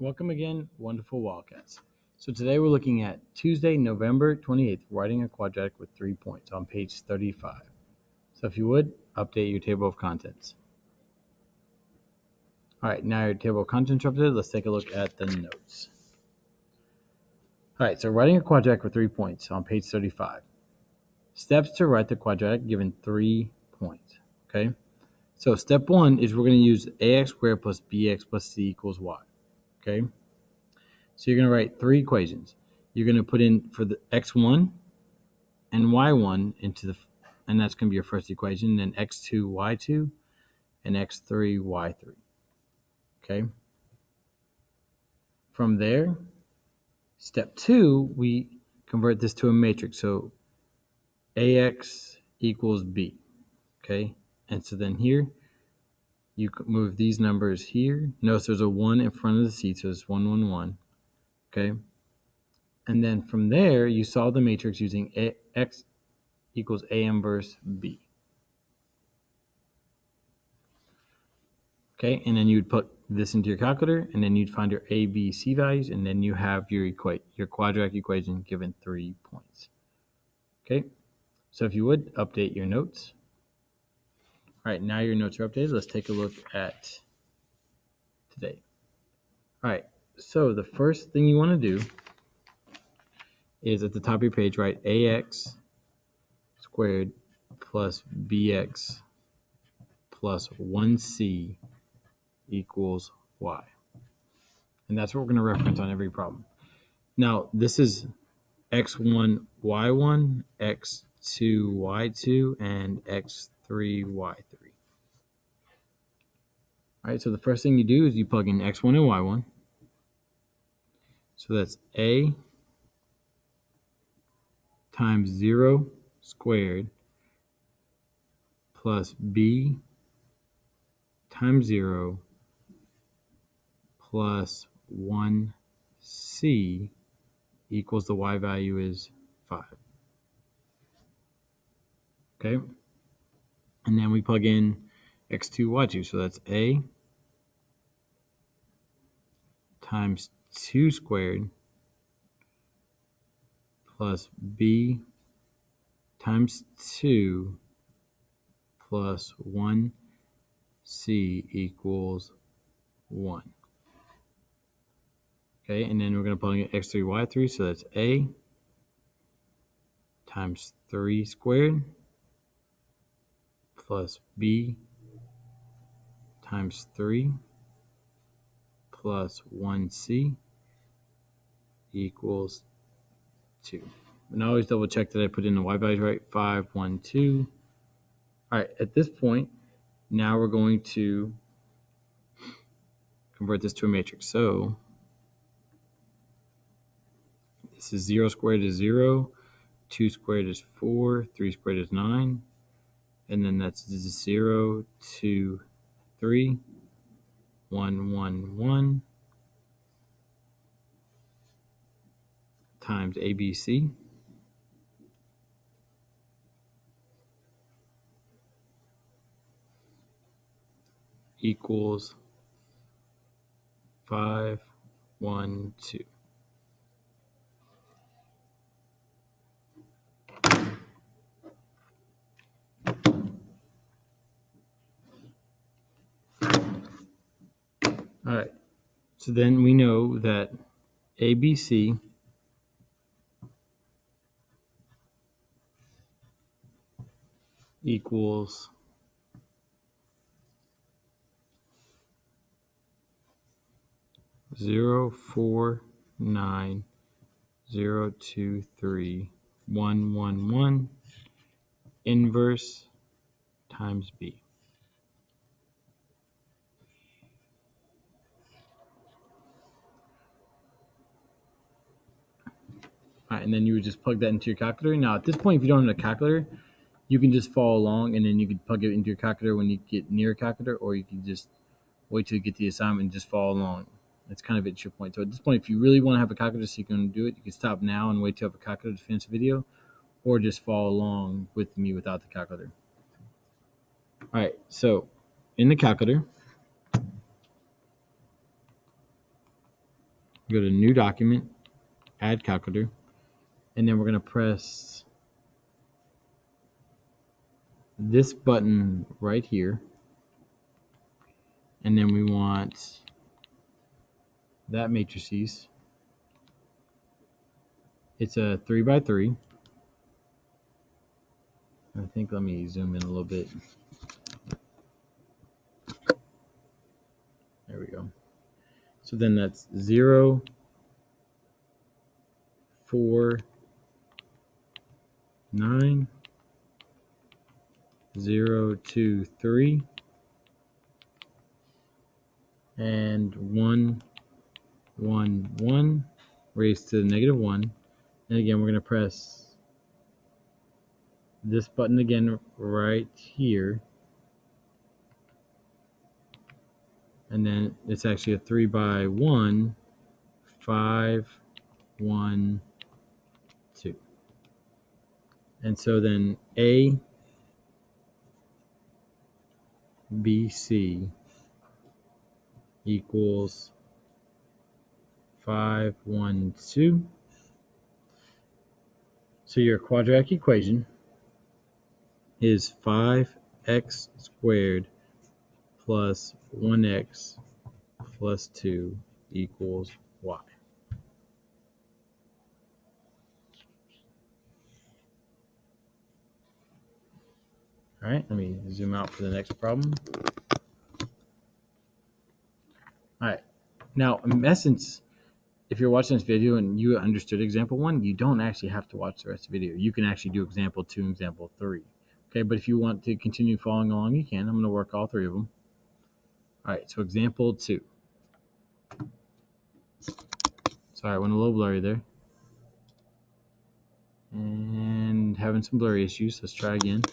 Welcome again, wonderful Wildcats. So today we're looking at Tuesday, November 28th, writing a quadratic with 3 points on page 35. So if you would, update your table of contents. All right, now your table of contents are updated. Let's take a look at the notes. All right, so writing a quadratic with 3 points on page 35. Steps to write the quadratic given 3 points, okay? So step 1 is we're going to use ax squared plus bx plus c equals y, okay? So you're going to write 3 equations. You're going to put in for the x1 and y1 and that's going to be your first equation, then x2, y2, and x3, y3, okay? From there, step 2, we convert this to a matrix. So ax equals b, okay? And so then here, you move these numbers here. Notice there's a 1 in front of the c, so it's 1, 1, 1, okay? And then from there, you solve the matrix using x equals a inverse b. Okay, and then you'd put this into your calculator, and then you'd find your a, b, c values, and then you have your quadratic equation given 3 points. Okay, so if you would, update your notes. All right, now your notes are updated. Let's take a look at today. All right, so the first thing you want to do is at the top of your page, write ax squared plus bx plus 1c equals y. And that's what we're going to reference on every problem. Now, this is x1, y1, x2, y2, and x3, y3. All right, so the first thing you do is you plug in x1 and y1. So that's a times 0 squared plus b times 0 plus 1c equals the y value is 5. Okay? And then we plug in x2, y2. So that's a times 2 squared plus b times 2 plus 1c equals 1. Okay, and then we're going to plug in x3, y3, so that's a times 3 squared plus b times 3 plus 1c equals 2. And I always double check that I put in the y values right. 5, 1, 2. All right, at this point, now we're going to convert this to a matrix. So this is 0 squared is 0, 2 squared is 4, 3 squared is 9, and then that's 0, 2, 3, 1, 1, 1 times ABC equals 5, 1, 2. All right, so then we know that ABC equals 0, 4, 9, 0, 2, 3, 1, 1, 1 inverse times B. All right, and then you would just plug that into your calculator. Now, at this point, if you don't have a calculator, you can just follow along, and then you can plug it into your calculator when you get near a calculator, or you can just wait till you get the assignment and just follow along. That's kind of at your point. So at this point, if you really want to have a calculator so you can do it, you can stop now and wait till you have a calculator to finish the video, or just follow along with me without the calculator. All right, so in the calculator, Go to New Document, Add Calculator, and then we're going to press this button right here, and then we want that matrices. It's a 3x3. I think, let me zoom in a little bit. There we go. So then that's 0, 4, 9, 0, 2, 3, and 1, 1, 1, raised to the negative 1. And again, we're going to press this button again right here. And then it's actually a 3x1, 5, 1, 2. And so then A, B, C equals 5, 1, 2. So your quadratic equation is 5x squared plus 1x plus 2 equals y. All right, let me zoom out for the next problem. All right, now in essence, if you're watching this video and you understood example 1, you don't actually have to watch the rest of the video. You can actually do example 2 and example 3. Okay, but if you want to continue following along, you can. I'm going to work all 3 of them. All right, so example 2. Sorry, I went a little blurry there. And having some blurry issues. Let's try again.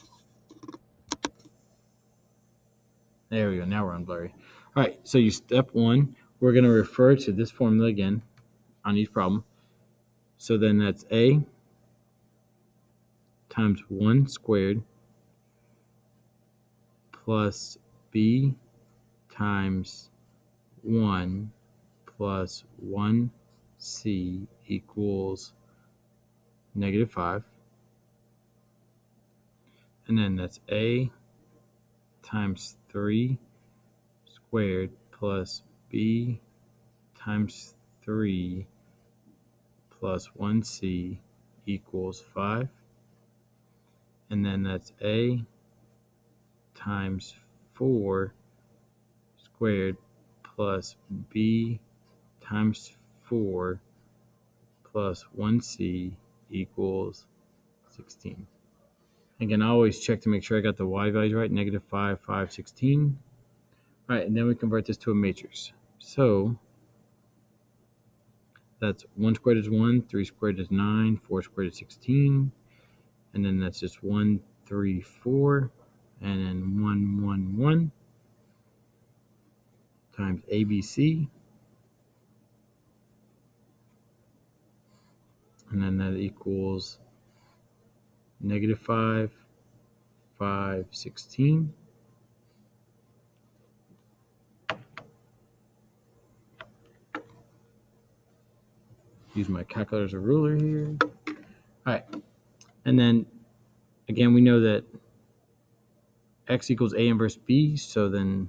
There we go. Now we're on blurry. All right, so you step 1, we're going to refer to this formula again on each problem. So then that's A times 1 squared plus B times 1 plus 1C equals negative 5. And then that's A times 3 squared plus B times 3 plus 1C equals 5. And then that's A times 4 squared plus B times 4 plus 1C equals 16. Again, I always check to make sure I got the y values right. Negative 5, 5, 16. All right, and then we convert this to a matrix. So that's 1 squared is 1, 3 squared is 9, 4 squared is 16. And then that's just 1, 3, 4. And then 1, 1, 1 times ABC. And then that equals negative 5, 5, 16. Use my calculator as a ruler here. All right. And then, again, we know that x equals a inverse b. So then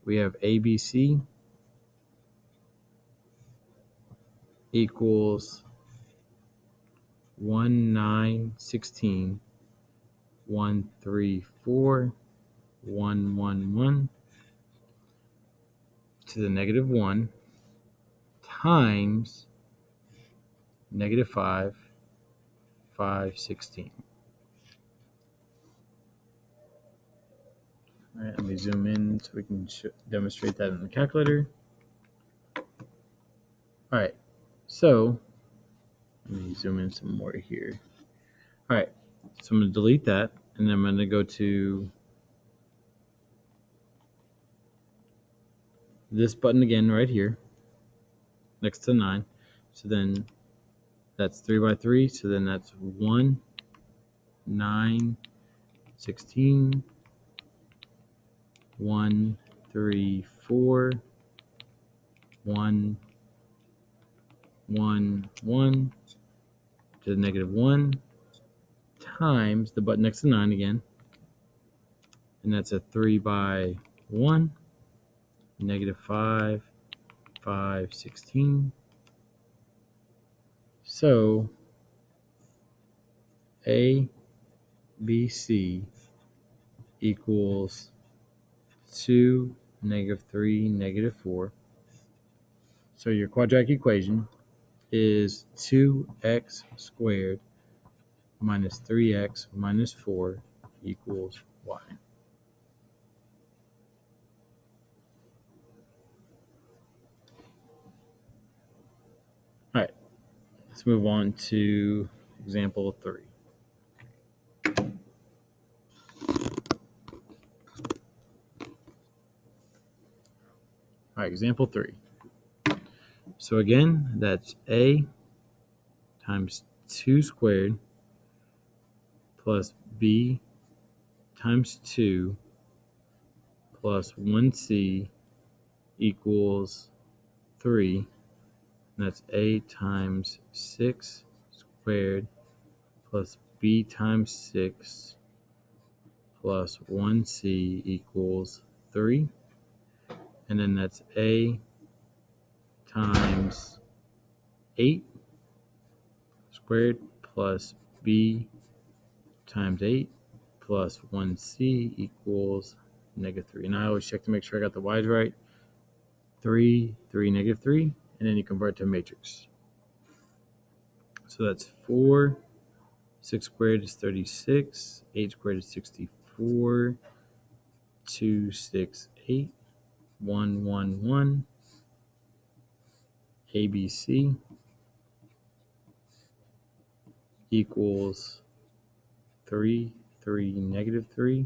we have ABC equals 1, 9, 16, 1, 3, 4, 1, 1, 1 to the negative 1 times negative 5, 5, 16. All right, let me zoom in so we can demonstrate that in the calculator. All right, so let me zoom in some more here. All right, so I'm going to delete that, and then I'm going to go to this button again right here next to 9. So then that's 3 by 3. So then that's 1, 9, 16, 1, 3, 4, 1, 1, 1 to the negative 1 times the button next to 9 again. And that's a 3 by 1, negative 5, 5, 16. So A, B, C equals 2, negative 3, negative 4. So your quadratic equation is 2x squared minus 3x minus 4 equals y. All right, let's move on to example 3. All right, example 3. So again, that's a times 2 squared plus b times 2 plus 1c equals 3. And that's a times 6 squared plus b times 6 plus 1c equals 3. And then that's a times 8 squared plus b times 8 plus 1c equals negative 3. And I always check to make sure I got the y's right. 3, 3, negative 3, and then you convert to a matrix. So that's 4, 6 squared is 36, 8 squared is 64, 2, 6, 8, 1, 1, 1, ABC equals 3, 3, negative 3.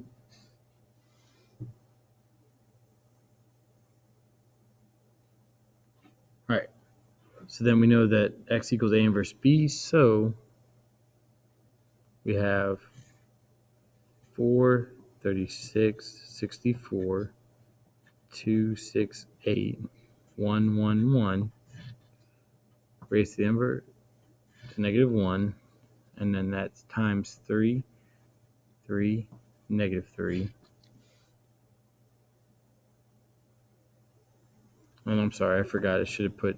All right, so then we know that x equals a inverse b, so we have 4, 36, 64, 2, 6, 8, 1, 1, 1, raised to the inverse to negative 1, and then that's times 3, 3, negative 3. And I'm sorry, I forgot. I should have put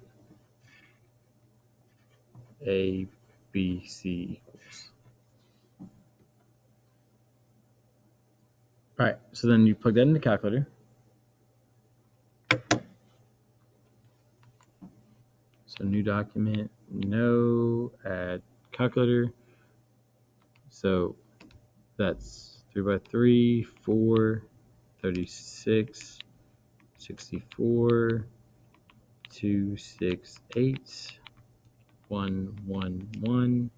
A, B, C equals. All right, so then you plug that in the calculator. So new document, no, add calculator. So that's 3 by 3, 4, 36, 64, 2, 6, 8, 1, 1, 1,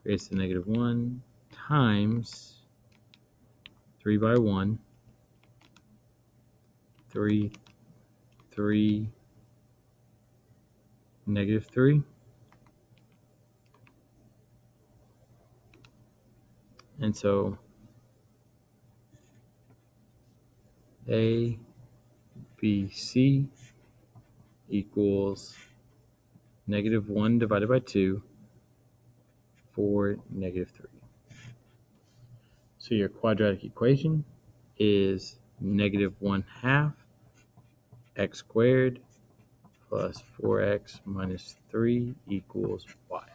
raised to negative 1, times 3 by 1, 3, 3, negative 3. And so A, B, C equals negative 1 divided by 2 for negative 3. So your quadratic equation is negative 1/2 x squared plus 4x minus 3 equals y.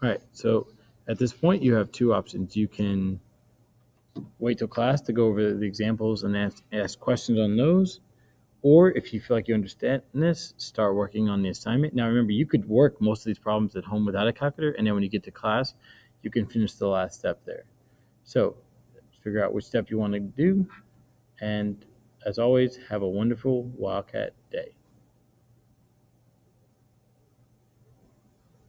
All right, so at this point you have two options. You can wait till class to go over the examples and ask questions on those. Or if you feel like you understand this, start working on the assignment. Now remember, you could work most of these problems at home without a calculator, and then when you get to class, you can finish the last step there. So figure out which step you want to do, and as always, have a wonderful Wildcat day.